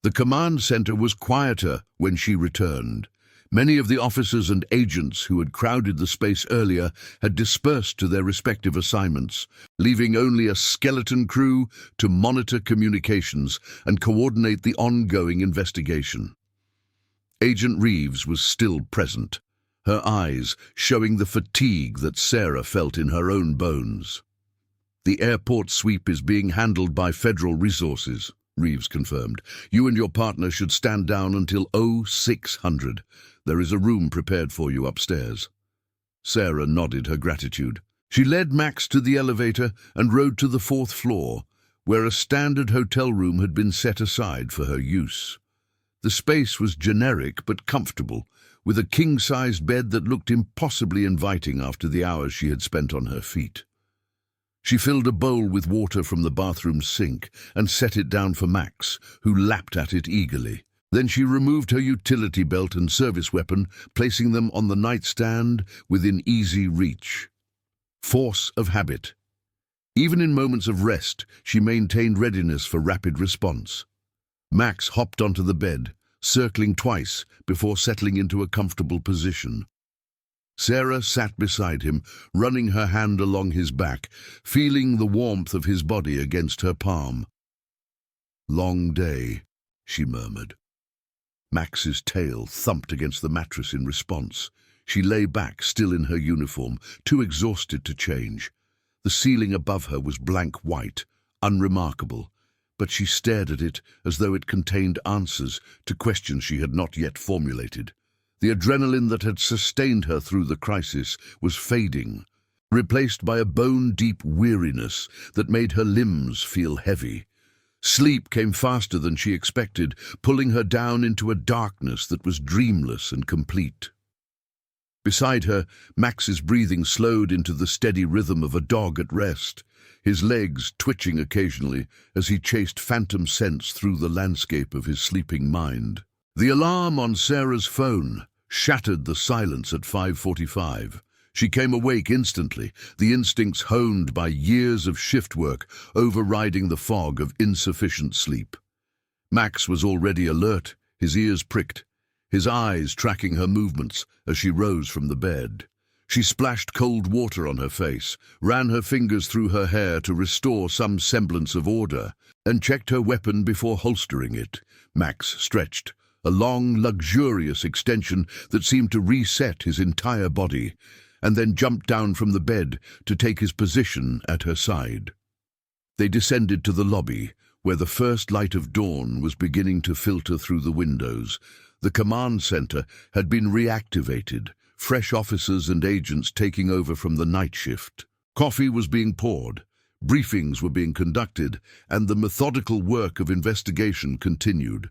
The command center was quieter when she returned. Many of the officers and agents who had crowded the space earlier had dispersed to their respective assignments, leaving only a skeleton crew to monitor communications and coordinate the ongoing investigation. Agent Reeves was still present, her eyes showing the fatigue that Sarah felt in her own bones. "The airport sweep is being handled by federal resources," Reeves confirmed. "You and your partner should stand down until 0600. There is a room prepared for you upstairs." Sarah nodded her gratitude. She led Max to the elevator and rode to the 4th floor, where a standard hotel room had been set aside for her use. The space was generic but comfortable, with a king-sized bed that looked impossibly inviting after the hours she had spent on her feet. She filled a bowl with water from the bathroom sink and set it down for Max, who lapped at it eagerly. Then she removed her utility belt and service weapon, placing them on the nightstand within easy reach. Force of habit. Even in moments of rest, she maintained readiness for rapid response. Max hopped onto the bed, circling twice before settling into a comfortable position. Sarah sat beside him, running her hand along his back, feeling the warmth of his body against her palm. "Long day," she murmured. Max's tail thumped against the mattress in response. She lay back, still in her uniform, too exhausted to change. The ceiling above her was blank white, unremarkable, but she stared at it as though it contained answers to questions she had not yet formulated. The adrenaline that had sustained her through the crisis was fading, replaced by a bone-deep weariness that made her limbs feel heavy. Sleep came faster than she expected, pulling her down into a darkness that was dreamless and complete. Beside her, Max's breathing slowed into the steady rhythm of a dog at rest, his legs twitching occasionally as he chased phantom scents through the landscape of his sleeping mind. The alarm on Sarah's phone shattered the silence at 5:45. She came awake instantly, the instincts honed by years of shift work overriding the fog of insufficient sleep. Max was already alert, his ears pricked, his eyes tracking her movements as she rose from the bed. She splashed cold water on her face, ran her fingers through her hair to restore some semblance of order, and checked her weapon before holstering it. Max stretched, a long, luxurious extension that seemed to reset his entire body, and then jumped down from the bed to take his position at her side. They descended to the lobby, where the first light of dawn was beginning to filter through the windows. The command center had been reactivated, fresh officers and agents taking over from the night shift. Coffee was being poured, briefings were being conducted, and the methodical work of investigation continued.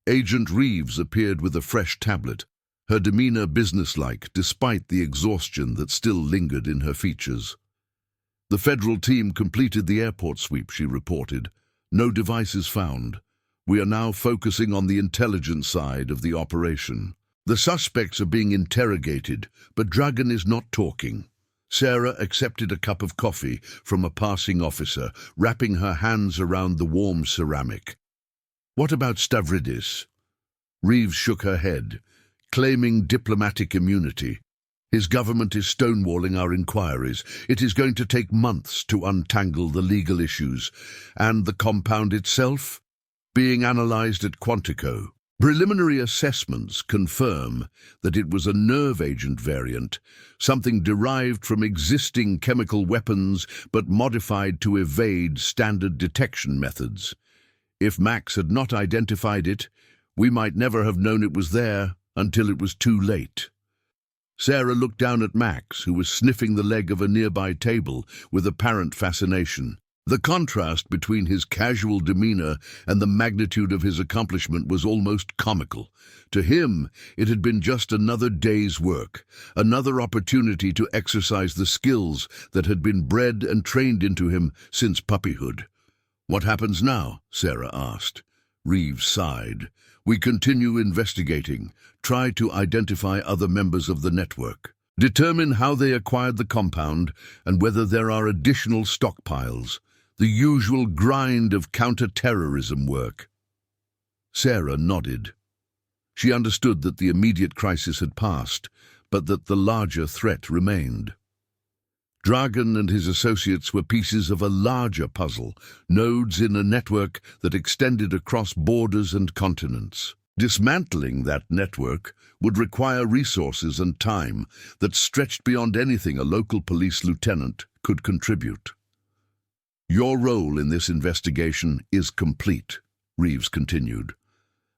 Agent Reeves appeared with a fresh tablet, her demeanor businesslike despite the exhaustion that still lingered in her features. "The federal team completed the airport sweep," she reported. "No devices found. We are now focusing on the intelligence side of the operation. The suspects are being interrogated, but Dragon is not talking." Sarah accepted a cup of coffee from a passing officer, wrapping her hands around the warm ceramic. "What about Stavridis?" Reeves shook her head, claiming diplomatic immunity. "His government is stonewalling our inquiries. It is going to take months to untangle the legal issues. And the compound itself? Being analyzed at Quantico." Preliminary assessments confirm that it was a nerve agent variant, something derived from existing chemical weapons but modified to evade standard detection methods. If Max had not identified it, we might never have known it was there until it was too late. Sarah looked down at Max, who was sniffing the leg of a nearby table with apparent fascination. The contrast between his casual demeanor and the magnitude of his accomplishment was almost comical. To him, it had been just another day's work, another opportunity to exercise the skills that had been bred and trained into him since puppyhood. "What happens now?" Sarah asked. Reeves sighed. "We continue investigating, try to identify other members of the network, determine how they acquired the compound and whether there are additional stockpiles. The usual grind of counter-terrorism work." Sarah nodded. She understood that the immediate crisis had passed, but that the larger threat remained. Dragan and his associates were pieces of a larger puzzle, nodes in a network that extended across borders and continents. Dismantling that network would require resources and time that stretched beyond anything a local police lieutenant could contribute. "Your role in this investigation is complete," Reeves continued.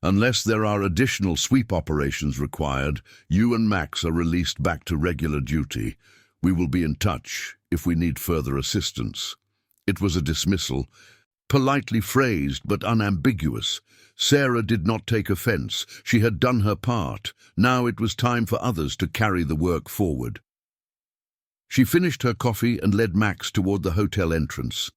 "Unless there are additional sweep operations required, you and Max are released back to regular duty. We will be in touch if we need further assistance." It was a dismissal, politely phrased but unambiguous. Sarah did not take offense. She had done her part. Now it was time for others to carry the work forward. She finished her coffee and led Max toward the hotel entrance.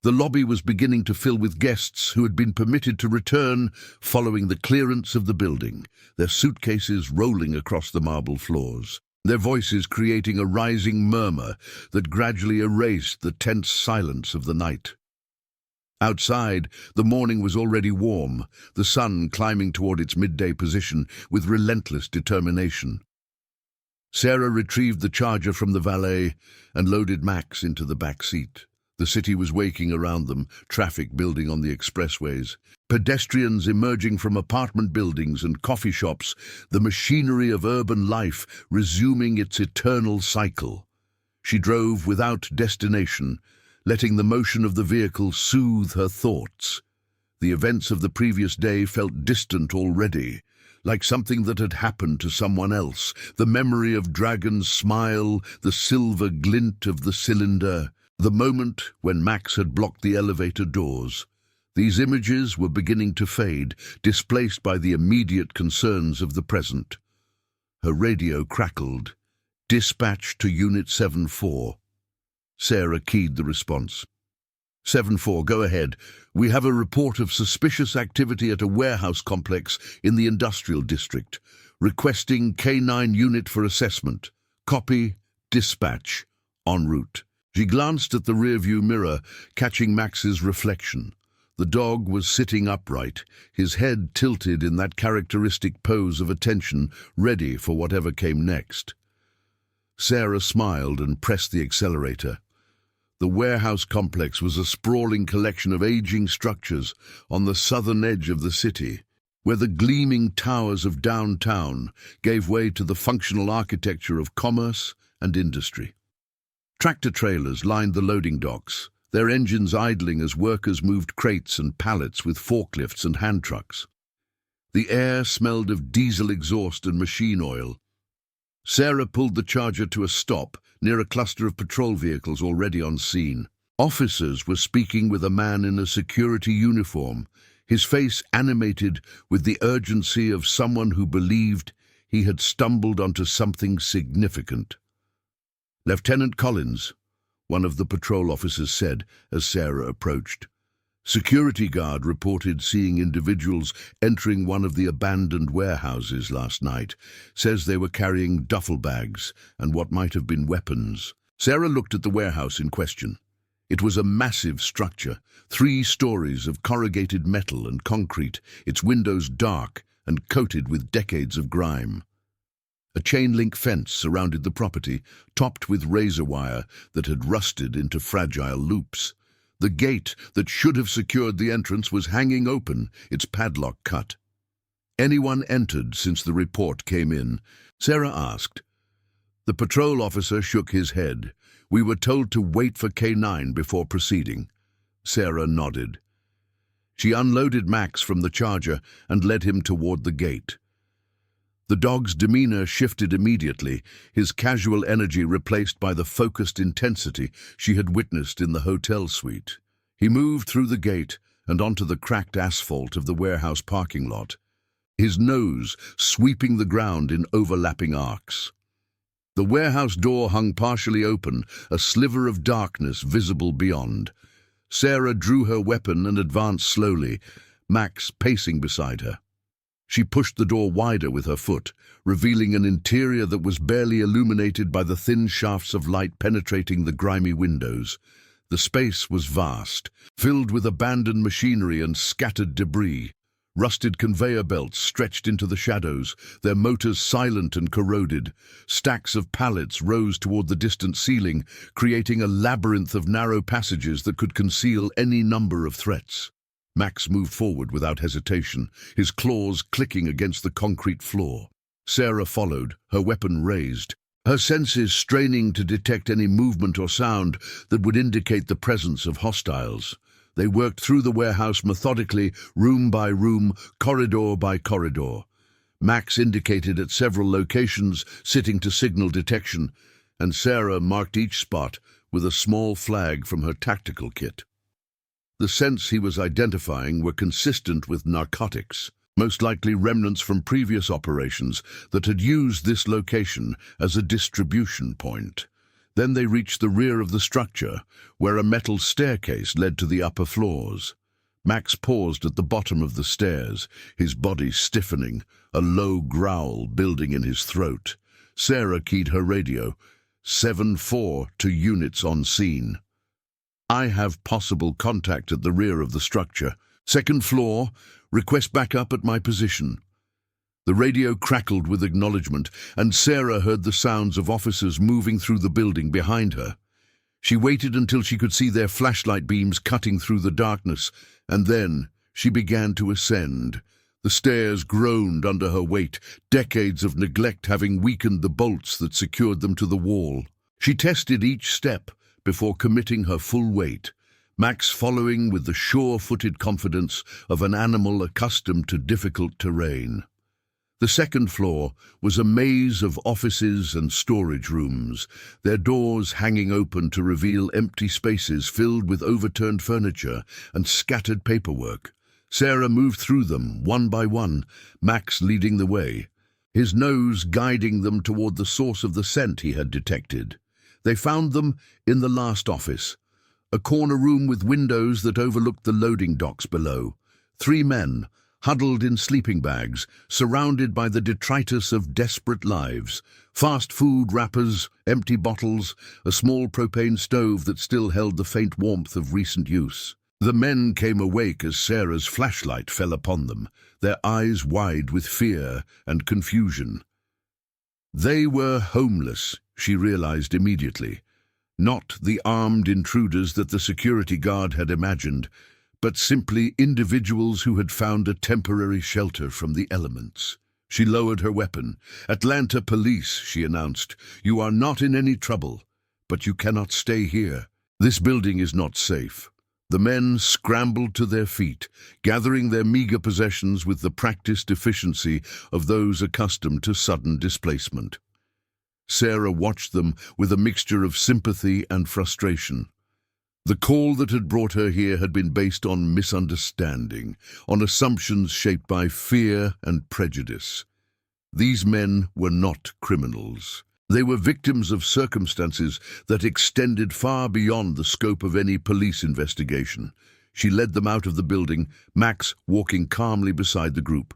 The lobby was beginning to fill with guests who had been permitted to return following the clearance of the building, their suitcases rolling across the marble floors, their voices creating a rising murmur that gradually erased the tense silence of the night. Outside, the morning was already warm, the sun climbing toward its midday position with relentless determination. Sarah retrieved the charger from the valet and loaded Max into the back seat. The city was waking around them, traffic building on the expressways, pedestrians emerging from apartment buildings and coffee shops, the machinery of urban life resuming its eternal cycle. She drove without destination, letting the motion of the vehicle soothe her thoughts. The events of the previous day felt distant already, like something that had happened to someone else. The memory of Dragan's smile, the silver glint of the cylinder, the moment when Max had blocked the elevator doors. These images were beginning to fade, displaced by the immediate concerns of the present. Her radio crackled. "Dispatch to Unit 7-4. Sarah keyed the response. 7-4, go ahead. We have a report of suspicious activity at a warehouse complex in the industrial district. Requesting K-9 unit for assessment. Copy, dispatch, en route." She glanced at the rearview mirror, catching Max's reflection. The dog was sitting upright, his head tilted in that characteristic pose of attention, ready for whatever came next. Sarah smiled and pressed the accelerator. The warehouse complex was a sprawling collection of aging structures on the southern edge of the city, where the gleaming towers of downtown gave way to the functional architecture of commerce and industry. Tractor-trailers lined the loading docks, their engines idling as workers moved crates and pallets with forklifts and hand trucks. The air smelled of diesel exhaust and machine oil. Sarah pulled the charger to a stop near a cluster of patrol vehicles already on scene. Officers were speaking with a man in a security uniform, his face animated with the urgency of someone who believed he had stumbled onto something significant. "Lieutenant Collins," one of the patrol officers said as Sarah approached. "Security guard reported seeing individuals entering one of the abandoned warehouses last night. Says they were carrying duffel bags and what might have been weapons." Sarah looked at the warehouse in question. It was a massive structure, 3 stories of corrugated metal and concrete, its windows dark and coated with decades of grime. A chain-link fence surrounded the property, topped with razor wire that had rusted into fragile loops. The gate that should have secured the entrance was hanging open, its padlock cut. Anyone entered since the report came in? Sarah asked. The patrol officer shook his head. We were told to wait for K-9 before proceeding. Sarah nodded. She unloaded Max from the charger and led him toward the gate. The dog's demeanor shifted immediately, his casual energy replaced by the focused intensity she had witnessed in the hotel suite. He moved through the gate and onto the cracked asphalt of the warehouse parking lot, his nose sweeping the ground in overlapping arcs. The warehouse door hung partially open, a sliver of darkness visible beyond. Sarah drew her weapon and advanced slowly, Max pacing beside her. She pushed the door wider with her foot, revealing an interior that was barely illuminated by the thin shafts of light penetrating the grimy windows. The space was vast, filled with abandoned machinery and scattered debris. Rusted conveyor belts stretched into the shadows, their motors silent and corroded. Stacks of pallets rose toward the distant ceiling, creating a labyrinth of narrow passages that could conceal any number of threats. Max moved forward without hesitation, his claws clicking against the concrete floor. Sarah followed, her weapon raised, her senses straining to detect any movement or sound that would indicate the presence of hostiles. They worked through the warehouse methodically, room by room, corridor by corridor. Max indicated at several locations, sitting to signal detection, and Sarah marked each spot with a small flag from her tactical kit. The scents he was identifying were consistent with narcotics, most likely remnants from previous operations that had used this location as a distribution point. Then they reached the rear of the structure, where a metal staircase led to the upper floors. Max paused at the bottom of the stairs, his body stiffening, a low growl building in his throat. Sarah keyed her radio. 7-4 to units on scene. I have possible contact at the rear of the structure. Second floor, request backup at my position. The radio crackled with acknowledgement, and Sarah heard the sounds of officers moving through the building behind her. She waited until she could see their flashlight beams cutting through the darkness, and then she began to ascend. The stairs groaned under her weight, decades of neglect having weakened the bolts that secured them to the wall. She tested each step before committing her full weight, Max following with the sure-footed confidence of an animal accustomed to difficult terrain. The second floor was a maze of offices and storage rooms, their doors hanging open to reveal empty spaces filled with overturned furniture and scattered paperwork. Sarah moved through them, one by one, Max leading the way, his nose guiding them toward the source of the scent he had detected. They found them in the last office, a corner room with windows that overlooked the loading docks below. 3 men, huddled in sleeping bags, surrounded by the detritus of desperate lives. Fast food wrappers, empty bottles, a small propane stove that still held the faint warmth of recent use. The men came awake as Sarah's flashlight fell upon them, their eyes wide with fear and confusion. They were homeless, she realized immediately. Not the armed intruders that the security guard had imagined, but simply individuals who had found a temporary shelter from the elements. She lowered her weapon. "Atlanta Police," she announced. "You are not in any trouble, but you cannot stay here. This building is not safe." The men scrambled to their feet, gathering their meager possessions with the practiced efficiency of those accustomed to sudden displacement. Sarah watched them with a mixture of sympathy and frustration. The call that had brought her here had been based on misunderstanding, on assumptions shaped by fear and prejudice. These men were not criminals. They were victims of circumstances that extended far beyond the scope of any police investigation. She led them out of the building, Max walking calmly beside the group.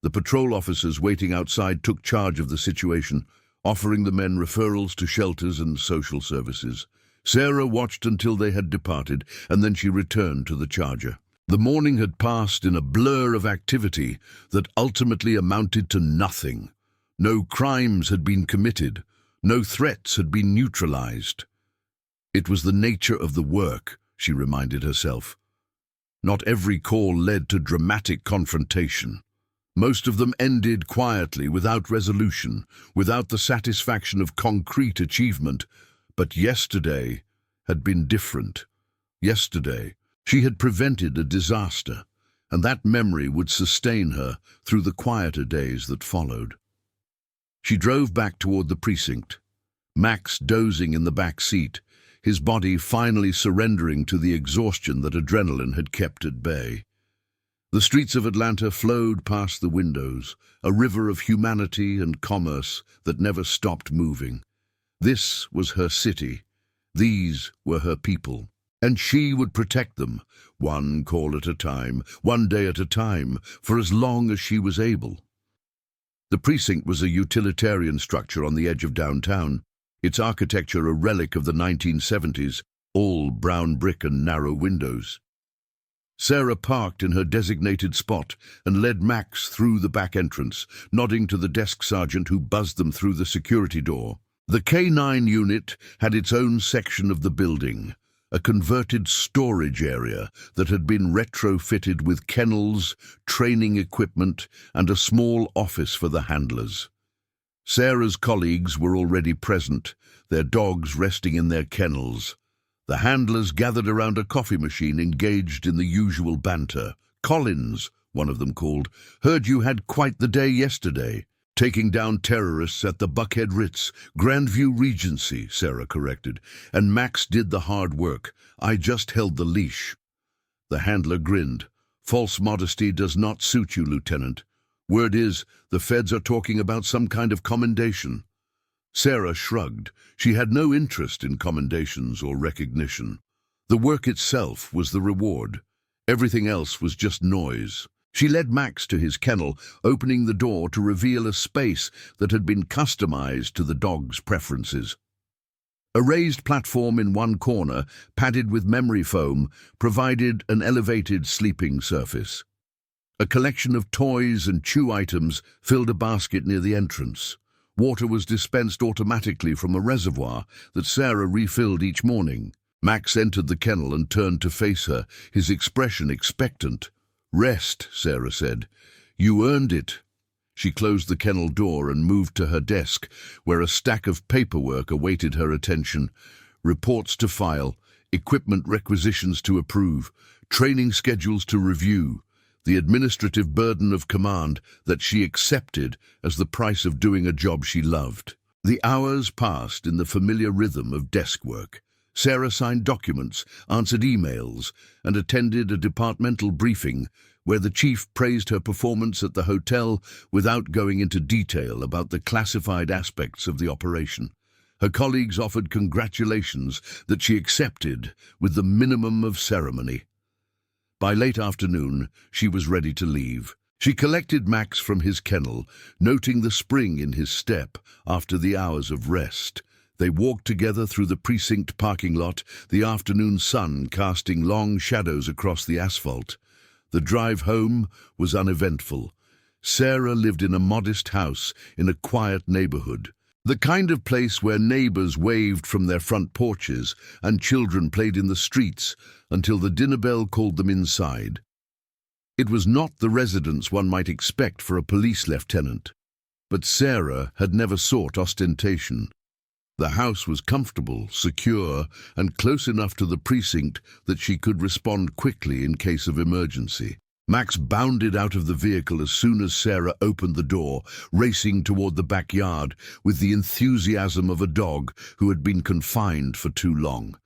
The patrol officers waiting outside took charge of the situation, offering the men referrals to shelters and social services. Sarah watched until they had departed, and then she returned to the charger. The morning had passed in a blur of activity that ultimately amounted to nothing. No crimes had been committed, no threats had been neutralized. It was the nature of the work, she reminded herself. Not every call led to dramatic confrontation. Most of them ended quietly, without resolution, without the satisfaction of concrete achievement. But yesterday had been different. Yesterday, she had prevented a disaster, and that memory would sustain her through the quieter days that followed. She drove back toward the precinct, Max dozing in the back seat, his body finally surrendering to the exhaustion that adrenaline had kept at bay. The streets of Atlanta flowed past the windows, a river of humanity and commerce that never stopped moving. This was her city. These were her people. And she would protect them, one call at a time, one day at a time, for as long as she was able. The precinct was a utilitarian structure on the edge of downtown, its architecture a relic of the 1970s, all brown brick and narrow windows. Sarah parked in her designated spot and led Max through the back entrance, nodding to the desk sergeant who buzzed them through the security door. The K-9 unit had its own section of the building, a converted storage area that had been retrofitted with kennels, training equipment, and a small office for the handlers. Sarah's colleagues were already present, their dogs resting in their kennels. The handlers gathered around a coffee machine, engaged in the usual banter. "Collins," one of them called, "heard you had quite the day yesterday." "Taking down terrorists at the Buckhead Ritz, Grandview Regency," Sarah corrected, "and Max did the hard work. I just held the leash." The handler grinned. "False modesty does not suit you, Lieutenant. Word is, the feds are talking about some kind of commendation." Sarah shrugged. She had no interest in commendations or recognition. The work itself was the reward. Everything else was just noise. She led Max to his kennel, opening the door to reveal a space that had been customized to the dog's preferences. A raised platform in one corner, padded with memory foam, provided an elevated sleeping surface. A collection of toys and chew items filled a basket near the entrance. Water was dispensed automatically from a reservoir that Sarah refilled each morning. Max entered the kennel and turned to face her, his expression expectant. "Rest," Sarah said. "You earned it." She closed the kennel door and moved to her desk, where a stack of paperwork awaited her attention. Reports to file, equipment requisitions to approve, training schedules to review, the administrative burden of command that she accepted as the price of doing a job she loved. The hours passed in the familiar rhythm of desk work. Sarah signed documents, answered emails, and attended a departmental briefing where the chief praised her performance at the hotel without going into detail about the classified aspects of the operation. Her colleagues offered congratulations that she accepted with the minimum of ceremony. By late afternoon, she was ready to leave. She collected Max from his kennel, noting the spring in his step after the hours of rest. They walked together through the precinct parking lot, the afternoon sun casting long shadows across the asphalt. The drive home was uneventful. Sarah lived in a modest house in a quiet neighborhood, the kind of place where neighbors waved from their front porches and children played in the streets until the dinner bell called them inside. It was not the residence one might expect for a police lieutenant, but Sarah had never sought ostentation. The house was comfortable, secure, and close enough to the precinct that she could respond quickly in case of emergency. Max bounded out of the vehicle as soon as Sarah opened the door, racing toward the backyard with the enthusiasm of a dog who had been confined for too long.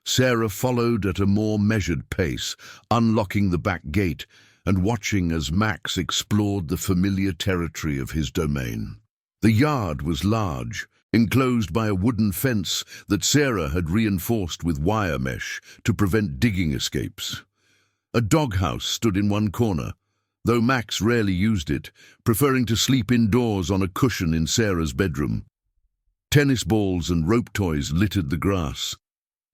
Sarah followed at a more measured pace, unlocking the back gate and watching as Max explored the familiar territory of his domain. The yard was large, enclosed by a wooden fence that Sarah had reinforced with wire mesh to prevent digging escapes. A doghouse stood in one corner, though Max rarely used it, preferring to sleep indoors on a cushion in Sarah's bedroom. Tennis balls and rope toys littered the grass,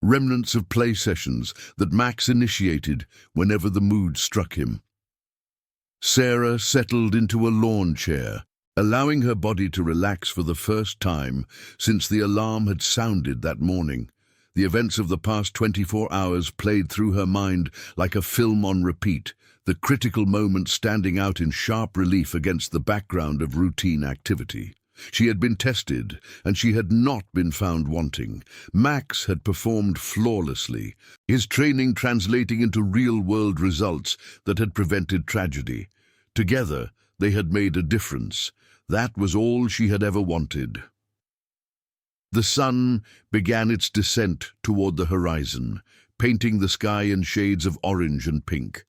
remnants of play sessions that Max initiated whenever the mood struck him. Sarah settled into a lawn chair, allowing her body to relax for the first time since the alarm had sounded that morning. The events of the past 24 hours played through her mind like a film on repeat, the critical moment standing out in sharp relief against the background of routine activity. She had been tested, and she had not been found wanting. Max had performed flawlessly, his training translating into real-world results that had prevented tragedy. Together, they had made a difference. That was all she had ever wanted. The sun began its descent toward the horizon, painting the sky in shades of orange and pink.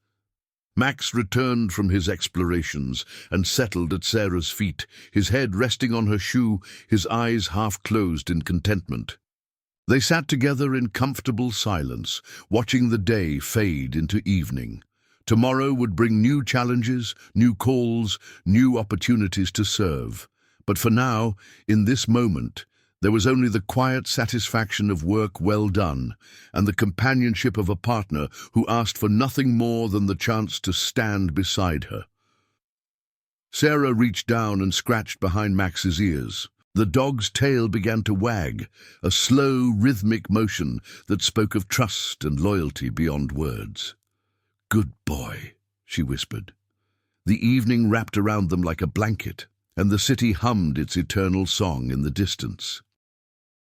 Max returned from his explorations and settled at Sarah's feet, his head resting on her shoe, his eyes half closed in contentment. They sat together in comfortable silence, watching the day fade into evening. Tomorrow would bring new challenges, new calls, new opportunities to serve. But for now, in this moment, there was only the quiet satisfaction of work well done and the companionship of a partner who asked for nothing more than the chance to stand beside her. Sarah reached down and scratched behind Max's ears. The dog's tail began to wag, a slow, rhythmic motion that spoke of trust and loyalty beyond words. "Good boy," she whispered. The evening wrapped around them like a blanket, and the city hummed its eternal song in the distance.